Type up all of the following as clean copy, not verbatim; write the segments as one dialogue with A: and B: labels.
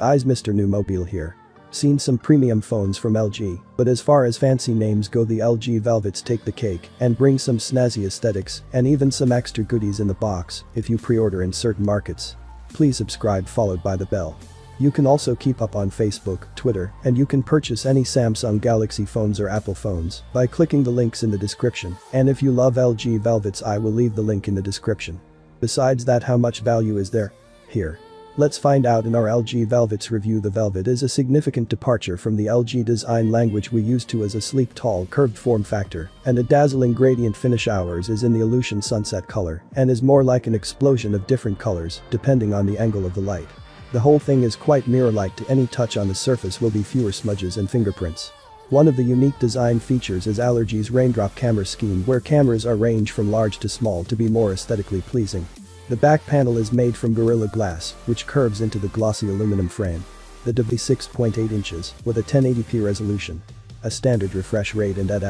A: Eyes Mr. New Mobile here. Seen some premium phones from LG, but as far as fancy names go, the LG Velvets take the cake and bring some snazzy aesthetics and even some extra goodies in the box if you pre-order in certain markets. Please subscribe followed by the bell. You can also keep up on Facebook, Twitter, and you can purchase any Samsung Galaxy phones or Apple phones by clicking the links in the description, and if you love LG Velvets, I will leave the link in the description. Besides that, how much value is there? Here. Let's find out in our LG Velvets review. The Velvet is a significant departure from the LG design language we used to as a sleek, tall, curved form factor, and a dazzling gradient finish. Ours is in the Illusion Sunset color and is more like an explosion of different colors depending on the angle of the light. The whole thing is quite mirror-like. To any touch on the surface will be fewer smudges and fingerprints. One of the unique design features is LG's raindrop camera scheme, where cameras are ranged from large to small to be more aesthetically pleasing. The back panel is made from Gorilla Glass, which curves into the glossy aluminum frame. The device is 6.8 inches with a 1080p resolution, a standard refresh rate and at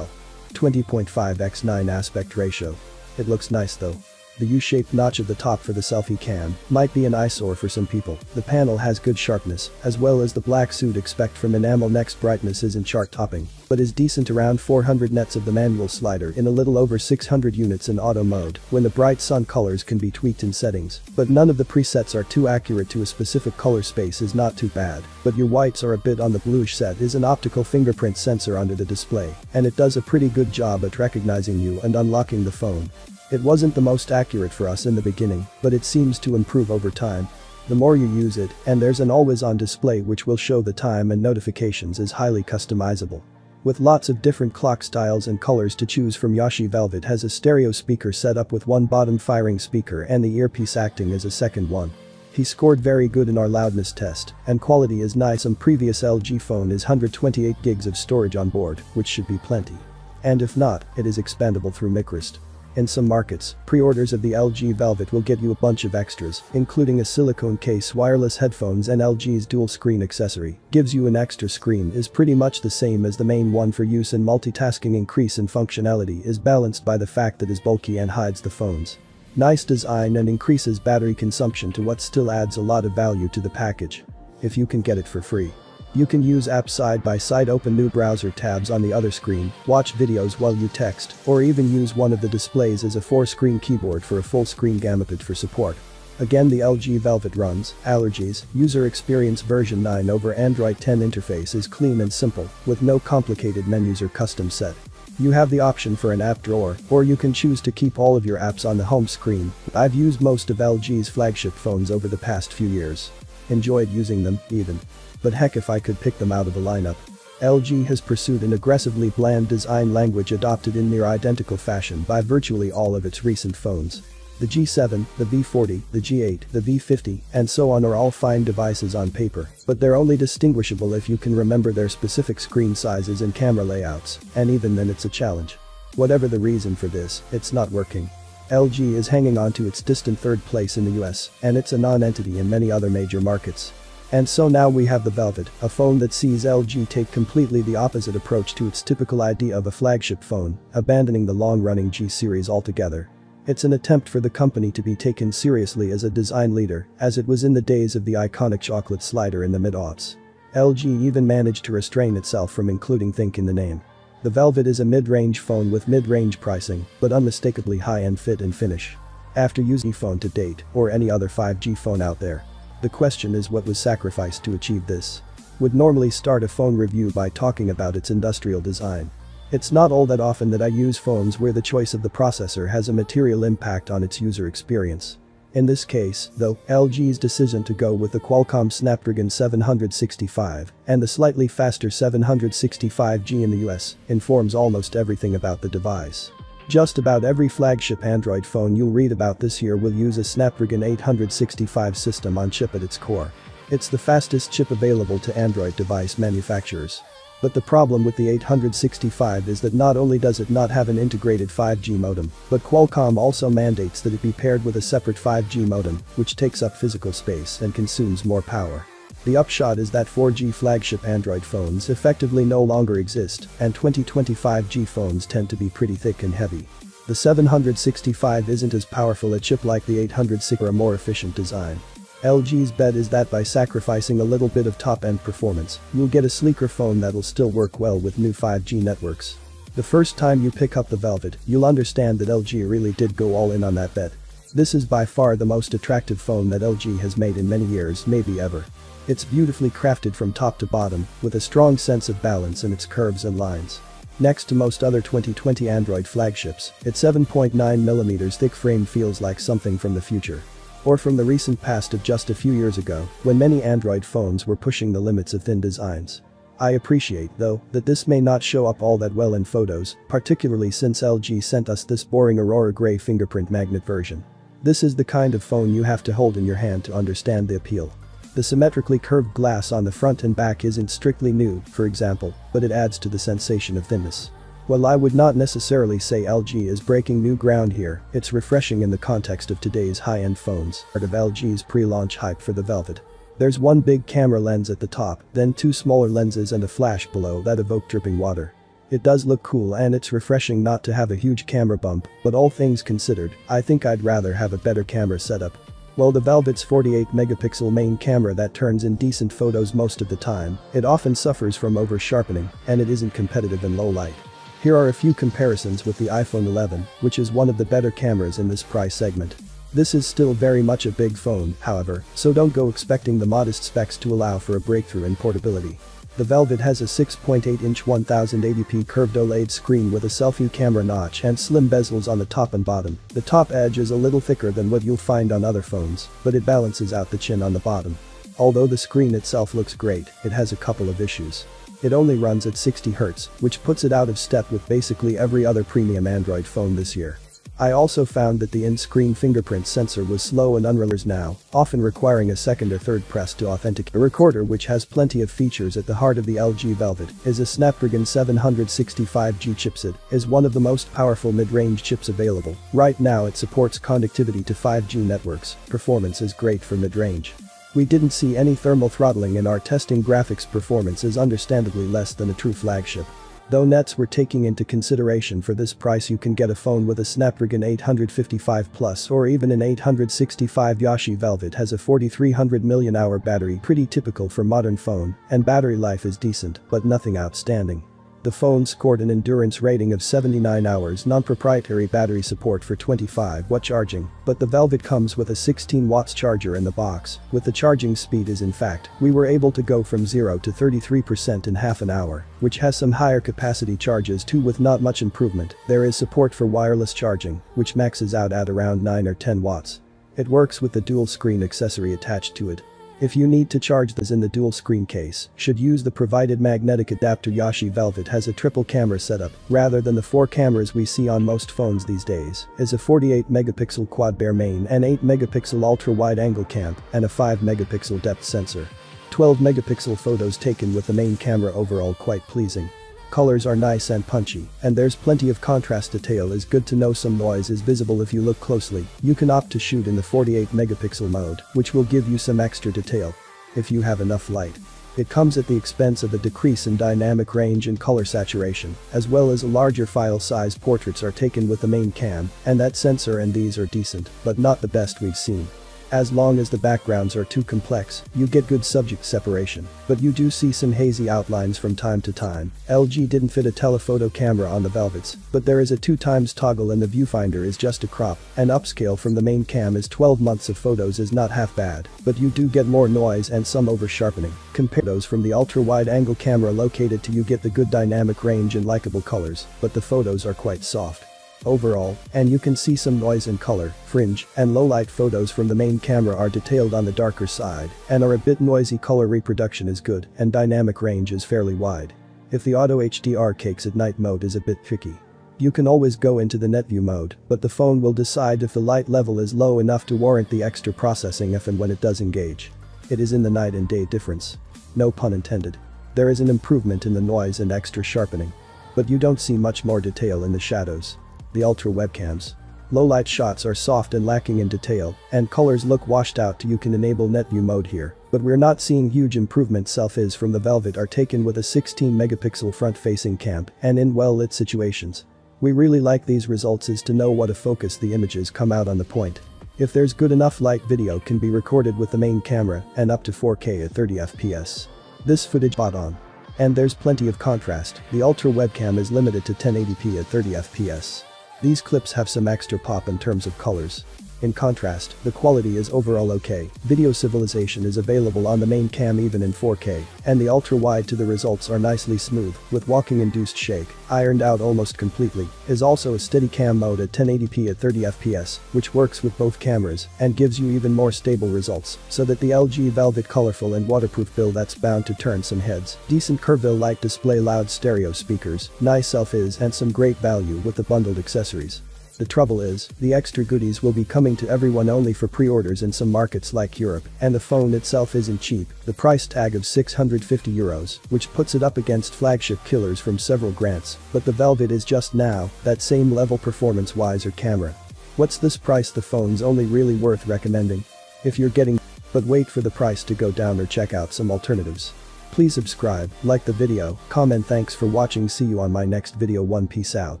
A: 20.5:9 aspect ratio. It looks nice though. The U-shaped notch at the top for the selfie cam might be an eyesore for some people. The panel has good sharpness, as well as the black suit expect from enamel. Next, brightness isn't chart-topping, but is decent, around 400 nits of the manual slider in a little over 600 units in auto mode, when the bright sun colors can be tweaked in settings, but none of the presets are too accurate to a specific color. Space is not too bad, but your whites are a bit on the bluish side. Is an optical fingerprint sensor under the display, and it does a pretty good job at recognizing you and unlocking the phone. It wasn't the most accurate for us in the beginning, but it seems to improve over time. The more you use it, and there's an always-on display which will show the time and notifications, is highly customizable. With lots of different clock styles and colors to choose from. Yoshi Velvet has a stereo speaker set up with one bottom-firing speaker and the earpiece acting as a second one. He scored very good in our loudness test, and quality is nice. On previous LG phone is 128 gigs of storage on board, which should be plenty. And if not, it is expandable through Microst. In some markets, pre-orders of the LG Velvet will get you a bunch of extras, including a silicone case, wireless headphones, and LG's dual screen accessory. Gives you an extra screen, is pretty much the same as the main one for use in multitasking. Increase in functionality is balanced by the fact that it is bulky and hides the phone's nice design and increases battery consumption to what still adds a lot of value to the package. If you can get it for free. You can use apps side by side, open new browser tabs on the other screen, watch videos while you text, or even use one of the displays as a 4-screen keyboard for a full-screen gamepad for support. Again, the LG Velvet runs LG's user experience version 9 over Android 10. Interface is clean and simple, with no complicated menus or custom set. You have the option for an app drawer, or you can choose to keep all of your apps on the home screen. I've used most of LG's flagship phones over the past few years. Enjoyed using them, even. But heck, if I could pick them out of the lineup. LG has pursued an aggressively bland design language adopted in near identical fashion by virtually all of its recent phones. The G7, the V40, the G8, the V50, and so on are all fine devices on paper, but they're only distinguishable if you can remember their specific screen sizes and camera layouts, and even then it's a challenge. Whatever the reason for this, it's not working. LG is hanging on to its distant third place in the US, and it's a non-entity in many other major markets. And so now we have the Velvet, a phone that sees LG take completely the opposite approach to its typical idea of a flagship phone, abandoning the long-running G series altogether. It's an attempt for the company to be taken seriously as a design leader, as it was in the days of the iconic chocolate slider in the mid-aughts. LG even managed to restrain itself from including Think in the name. The Velvet is a mid-range phone with mid-range pricing, but unmistakably high-end fit and finish. After using phone to date, or any other 5G phone out there. The question is, what was sacrificed to achieve this? Would normally start a phone review by talking about its industrial design. It's not all that often that I use phones where the choice of the processor has a material impact on its user experience. In this case, though, LG's decision to go with the Qualcomm Snapdragon 765 and the slightly faster 765G in the US informs almost everything about the device. Just about every flagship Android phone you'll read about this year will use a Snapdragon 865 system on chip at its core. It's the fastest chip available to Android device manufacturers. But the problem with the 865 is that not only does it not have an integrated 5G modem, but Qualcomm also mandates that it be paired with a separate 5G modem, which takes up physical space and consumes more power. The upshot is that 4G flagship Android phones effectively no longer exist, and 2025G phones tend to be pretty thick and heavy. The 765 isn't as powerful a chip like the 806 or a more efficient design. LG's bet is that by sacrificing a little bit of top-end performance, you'll get a sleeker phone that'll still work well with new 5G networks. The first time you pick up the Velvet, you'll understand that LG really did go all in on that bet. This is by far the most attractive phone that LG has made in many years, maybe ever. It's beautifully crafted from top to bottom, with a strong sense of balance in its curves and lines. Next to most other 2020 Android flagships, its 7.9mm thick frame feels like something from the future. Or from the recent past of just a few years ago, when many Android phones were pushing the limits of thin designs. I appreciate, though, that this may not show up all that well in photos, particularly since LG sent us this boring Aurora Grey fingerprint magnet version. This is the kind of phone you have to hold in your hand to understand the appeal. The symmetrically curved glass on the front and back isn't strictly new, for example, but it adds to the sensation of thinness. While I would not necessarily say LG is breaking new ground here, it's refreshing in the context of today's high-end phones, part of LG's pre-launch hype for the Velvet. There's one big camera lens at the top, then two smaller lenses and a flash below that evoke dripping water. It does look cool and it's refreshing not to have a huge camera bump, but all things considered, I think I'd rather have a better camera setup. While the Velvet's 48-megapixel main camera that turns in decent photos most of the time, it often suffers from over-sharpening, and it isn't competitive in low light. Here are a few comparisons with the iPhone 11, which is one of the better cameras in this price segment. This is still very much a big phone, however, so don't go expecting the modest specs to allow for a breakthrough in portability. The Velvet has a 6.8-inch 1080p curved OLED screen with a selfie camera notch and slim bezels on the top and bottom. The top edge is a little thicker than what you'll find on other phones, but it balances out the chin on the bottom. Although the screen itself looks great, it has a couple of issues. It only runs at 60 Hz, which puts it out of step with basically every other premium Android phone this year. I also found that the in-screen fingerprint sensor was slow and unreliable now, often requiring a second or third press to authenticate. The recorder, which has plenty of features at the heart of the LG Velvet, is a Snapdragon 765G chipset, is one of the most powerful mid-range chips available. Right now it supports connectivity to 5G networks. Performance is great for mid-range. We didn't see any thermal throttling in our testing. Graphics performance is understandably less than a true flagship. Though nets were taking into consideration for this price, you can get a phone with a Snapdragon 855 Plus or even an 865. Yoshi Velvet has a 4300 mAh battery, pretty typical for modern phone, and battery life is decent, but nothing outstanding. The phone scored an endurance rating of 79 hours, non-proprietary battery support for 25-watt charging, but the Velvet comes with a 16 watts charger in the box. With the charging speed in fact, we were able to go from 0 to 33% in half an hour, which has some higher capacity charges too with not much improvement. There is support for wireless charging, which maxes out at around 9 or 10 watts. It works with the dual screen accessory attached to it. If you need to charge this in the dual screen case, should use the provided magnetic adapter. Yoshi Velvet has a triple camera setup, rather than the 4 cameras we see on most phones these days, is a 48-megapixel quad bare main and 8-megapixel ultra-wide-angle cam, and a 5-megapixel depth sensor. 12-megapixel photos taken with the main camera, overall quite pleasing. Colors are nice and punchy, and there's plenty of contrast. Detail is good to know. Some noise is visible if you look closely. You can opt to shoot in the 48-megapixel mode, which will give you some extra detail. If you have enough light. It comes at the expense of a decrease in dynamic range and color saturation, as well as a larger file size. Portraits are taken with the main cam, and that sensor, and these are decent, but not the best we've seen. As long as the backgrounds are too complex, you get good subject separation, but you do see some hazy outlines from time to time. LG didn't fit a telephoto camera on the Velvets, but there is a 2x toggle and the viewfinder is just a crop, and upscale from the main cam is 12 months of photos is not half bad, but you do get more noise and some over-sharpening. Compare those from the ultra-wide-angle camera located to you get the good dynamic range and likable colors, but the photos are quite soft. Overall, and you can see some noise in color, fringe, and low-light. Photos from the main camera are detailed on the darker side and are a bit noisy. Color reproduction is good and dynamic range is fairly wide. If the auto HDR cakes at night mode is a bit tricky. You can always go into the net view mode, but the phone will decide if the light level is low enough to warrant the extra processing if and when it does engage. It is in the night and day difference. No pun intended. There is an improvement in the noise and extra sharpening. But you don't see much more detail in the shadows. The ultra webcams. Low-light shots are soft and lacking in detail, and colors look washed out. You can enable net view mode here, but we're not seeing huge improvements. Selfies from the Velvet are taken with a 16-megapixel front-facing cam and in well-lit situations. We really like these results as to know what to focus the images come out on the point. If there's good enough light, video can be recorded with the main camera and up to 4K at 30 FPS. This footage spot on. And there's plenty of contrast, the Ultra webcam is limited to 1080p at 30 FPS. These clips have some extra pop in terms of colors. In contrast, the quality is overall okay. Video stabilization is available on the main cam even in 4K, and the ultra-wide to the results are nicely smooth, with walking-induced shake, ironed out almost completely, is also a steady cam mode at 1080p at 30 FPS, which works with both cameras, and gives you even more stable results, so that the LG Velvet colorful and waterproof build that's bound to turn some heads. Decent Curville light display, loud stereo speakers, nice selfies and some great value with the bundled accessories. The trouble is, the extra goodies will be coming to everyone only for pre-orders in some markets like Europe, and the phone itself isn't cheap, the price tag of €650, which puts it up against flagship killers from several grants, but the Velvet is just now that same level performance-wise or camera. What's this price? The phone's only really worth recommending. If you're getting, but wait for the price to go down or check out some alternatives. Please subscribe, like the video, comment. Thanks for watching. See you on my next video. One, peace out.